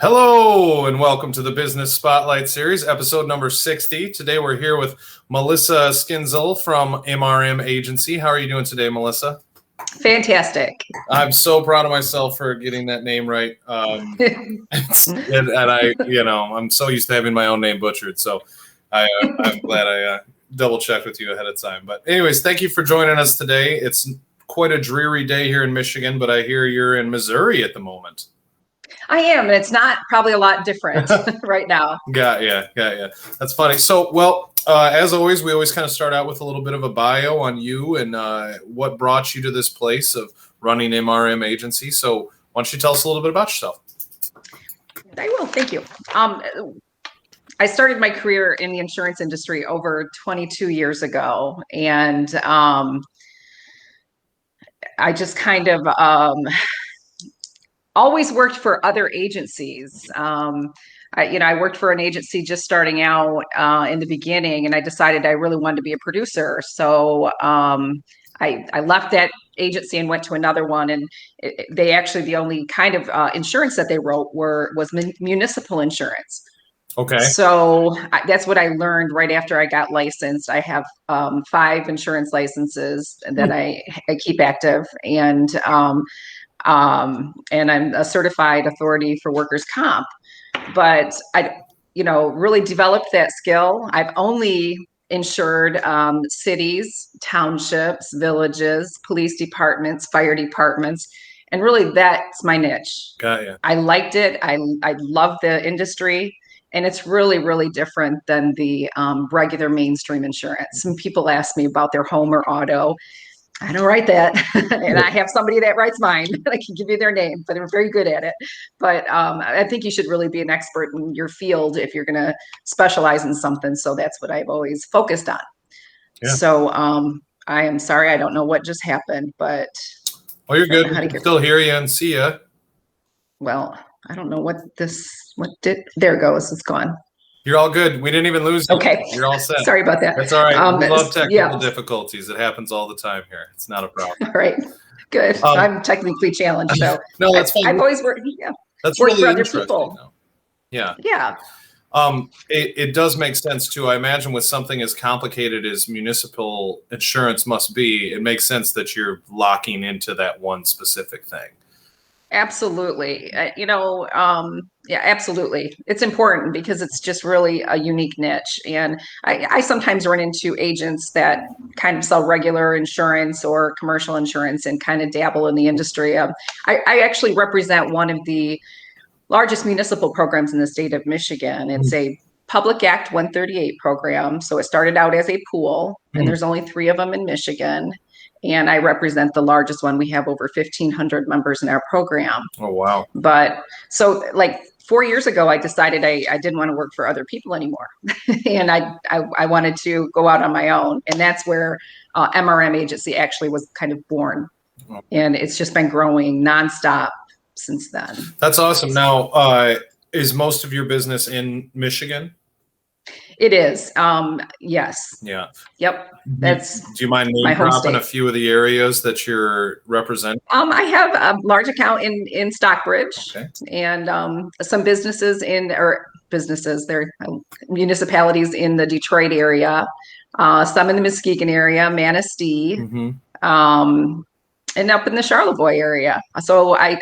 Hello and welcome to the Business Spotlight Series, episode number 60. Today we're here with Melissa Skiendziel from MRM Agency. How are you doing today, Melissa? Fantastic. I'm so proud of myself for getting that name right. And I'm so used to having my own name butchered, so I'm glad I double checked with you ahead of time. But anyways, thank you for joining us today. It's quite a dreary day here in Michigan, but I hear you're in Missouri at the moment. I am, and it's not probably a lot different right now. Got ya. That's funny. So, as always, we always kind of start out with a little bit of a bio on you and what brought you to this place of running MRM Agency. So, why don't you tell us a little bit about yourself? I will. Thank you. I started my career in the insurance industry over 22 years ago, and I just kind of always worked for other agencies. I worked for an agency just starting out in the beginning, and I decided I really wanted to be a producer. So I left that agency and went to another one, and they actually the only kind of insurance that they wrote was municipal insurance. Okay. So that's what I learned right after I got licensed. I have 5 insurance licenses that I keep active, and I'm a certified authority for workers' comp. But I, really developed that skill. I've only insured cities, townships, villages, police departments, fire departments, and really that's my niche. Got you. I liked it. I love the industry. And it's really, really different than the regular mainstream insurance. Some people ask me about their home or auto. I don't write that. And I have somebody that writes mine. I can give you their name, but they're very good at it. But I think you should really be an expert in your field if you're going to specialize in something. So that's what I've always focused on. Yeah. So I am sorry. I don't know what just happened, but. Oh, you're good. I can still hear you and see you. Well, I don't know there it goes. It's gone. You're all good. We didn't even lose you. Okay. You're all set. Sorry about that. That's all right. We love technical difficulties. It happens all the time here. It's not a problem. All right. Good. I'm technically challenged, so no, that's fine. I've always worked. Yeah. That's worked really for other interesting. People. Though. Yeah. Yeah. It does make sense too. I imagine with something as complicated as municipal insurance must be, it makes sense that you're locking into that one specific thing. Absolutely. Yeah, absolutely. It's important because it's just really a unique niche. And I sometimes run into agents that kind of sell regular insurance or commercial insurance and kind of dabble in the industry. I actually represent one of the largest municipal programs in the state of Michigan. It's a Public Act 138 program. So it started out as a pool, and there's only 3 of them in Michigan. And I represent the largest one. We have over 1,500 members in our program. Oh, wow. But so 4 years ago, I decided I didn't want to work for other people anymore. And I wanted to go out on my own. And that's where MRM Agency actually was kind of born. Oh. And it's just been growing nonstop since then. That's awesome. Now, is most of your business in Michigan? It is. Yes. Yeah. Yep. Do you mind name dropping a few of the areas that you're representing? I have a large account in Stockbridge, okay, and some they're municipalities in the Detroit area, some in the Muskegon area, Manistee, and up in the Charlevoix area. So I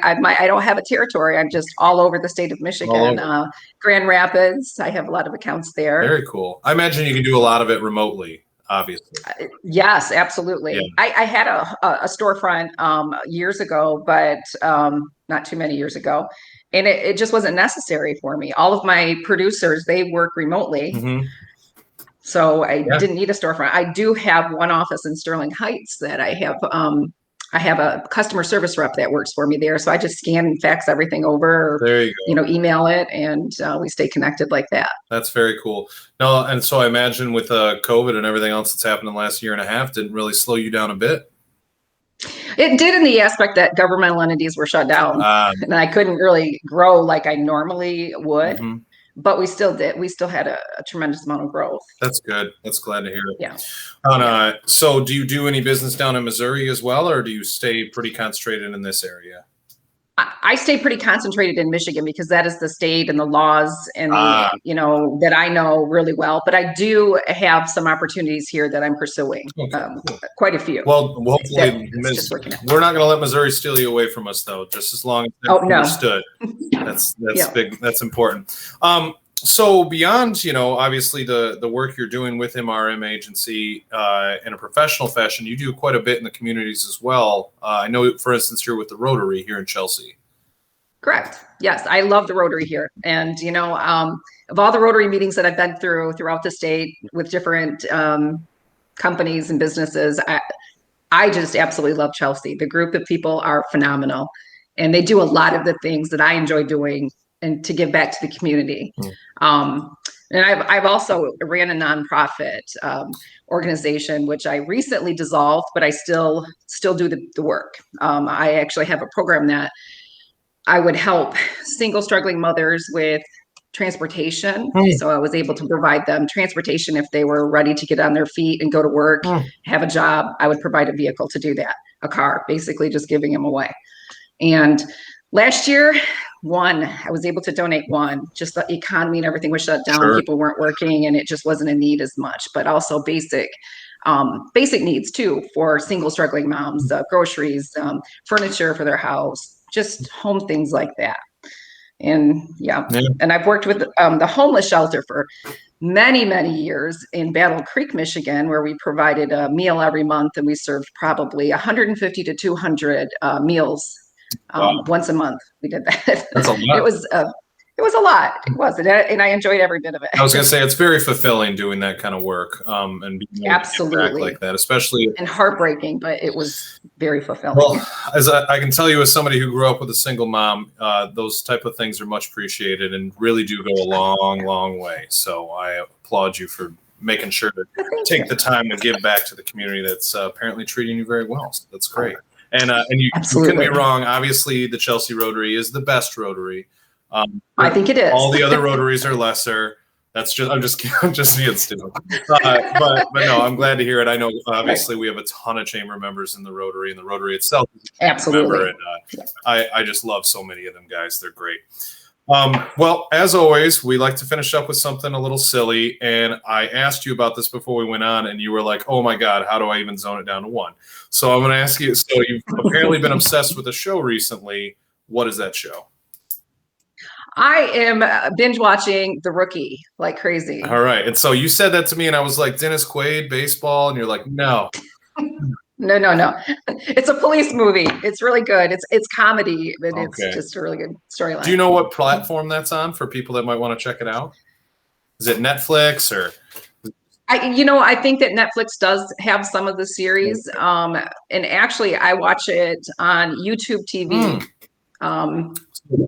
don't have a territory. I'm just all over the state of Michigan. Grand Rapids, I have a lot of accounts there. Very cool. I imagine you can do a lot of it remotely, obviously. Yes, absolutely. Yeah. I had a storefront years ago, but not too many years ago. And it just wasn't necessary for me. All of my producers, they work remotely. So I didn't need a storefront. I do have one office in Sterling Heights that I have a customer service rep that works for me there. So I just scan and fax everything over, there you go. Email it, and we stay connected like that. That's very cool. No, and so I imagine with COVID and everything else that's happened in the last year and a half, didn't really slow you down a bit? It did in the aspect that governmental entities were shut down, and I couldn't really grow like I normally would. But we still did. We still had a tremendous amount of growth. That's good. That's glad to hear it. Yeah. So do you do any business down in Missouri as well, or do you stay pretty concentrated in this area? I stay pretty concentrated in Michigan because that is the state and the laws and that I know really well. But I do have some opportunities here that I'm pursuing, quite a few. Well, hopefully, we're not going to let Missouri steal you away from us, though. Just as long as that's understood. That's big. That's important. So beyond, obviously the work you're doing with MRM agency in a professional fashion, you do quite a bit in the communities as well. I know, for instance, you're with the Rotary here in Chelsea. Correct. Yes, I love the Rotary here. And, of all the Rotary meetings that I've been throughout the state with different companies and businesses, I just absolutely love Chelsea. The group of people are phenomenal. And they do a lot of the things that I enjoy doing and to give back to the community. And I've also ran a nonprofit organization, which I recently dissolved, but I still do the work. I actually have a program that I would help single struggling mothers with transportation. So I was able to provide them transportation if they were ready to get on their feet and go to work, have a job. I would provide a vehicle to do that, a car, basically just giving them away. And last year, I was able to donate one. Just the economy and everything was shut down. People weren't working and it just wasn't a need as much, but also basic needs too for single struggling moms, groceries, furniture for their house, just home things like that. And and I've worked with the homeless shelter for many, many years in Battle Creek, Michigan, where we provided a meal every month, and we served probably 150 to 200 meals once a month. We did that. That's a lot. It was a lot. It was, and I enjoyed every bit of it. I was going to say it's very fulfilling doing that kind of work, and being able to give back like that, especially and heartbreaking, but it was very fulfilling. Well, as I can tell you, as somebody who grew up with a single mom, those type of things are much appreciated and really do go a long, long way. So I applaud you for making sure to take the time to give back to the community that's apparently treating you very well. So that's great. And you couldn't be wrong. Obviously, the Chelsea Rotary is the best Rotary. I think it is. All the other Rotaries are lesser. That's just I'm just being stupid. But no, I'm glad to hear it. I know obviously we have a ton of chamber members in the Rotary, and the Rotary itself is a absolutely member, and I just love so many of them guys. They're great. Well, as always, we like to finish up with something a little silly, and I asked you about this before we went on, and you were like, "Oh my God, how do I even zone it down to one?" So I'm going to ask you. So you've apparently been obsessed with a show recently. What is that show? I am binge watching The Rookie like crazy. All right. And so you said that to me, and I was like, Dennis Quaid, baseball. And you're like, no. No. It's a police movie. It's really good. It's comedy, but it's just a really good storyline. Do you know what platform that's on for people that might want to check it out? Is it Netflix or? I think that Netflix does have some of the series. And actually, I watch it on YouTube TV.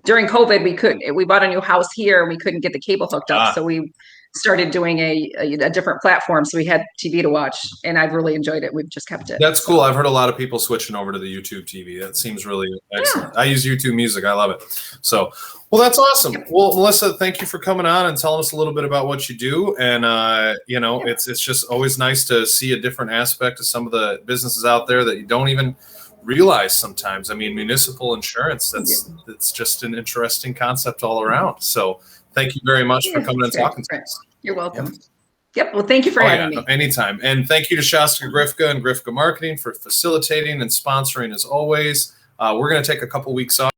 During COVID, we bought a new house here and we couldn't get the cable hooked up. So we started doing a different platform. So we had TV to watch, and I've really enjoyed it. We've just kept it. That's cool. I've heard a lot of people switching over to the YouTube TV. That seems really excellent. I use YouTube Music. I love it. So, well, that's awesome. Well, Melissa, thank you for coming on and telling us a little bit about what you do. And, it's just always nice to see a different aspect of some of the businesses out there that you don't even realize sometimes. I mean, municipal insurance, it's just an interesting concept all around. So thank you very much for coming and talking to us. You're welcome. Yep. Well, thank you for having me. Anytime. And thank you to Shasta Grifka and Grifka Marketing for facilitating and sponsoring as always. We're going to take a couple weeks off.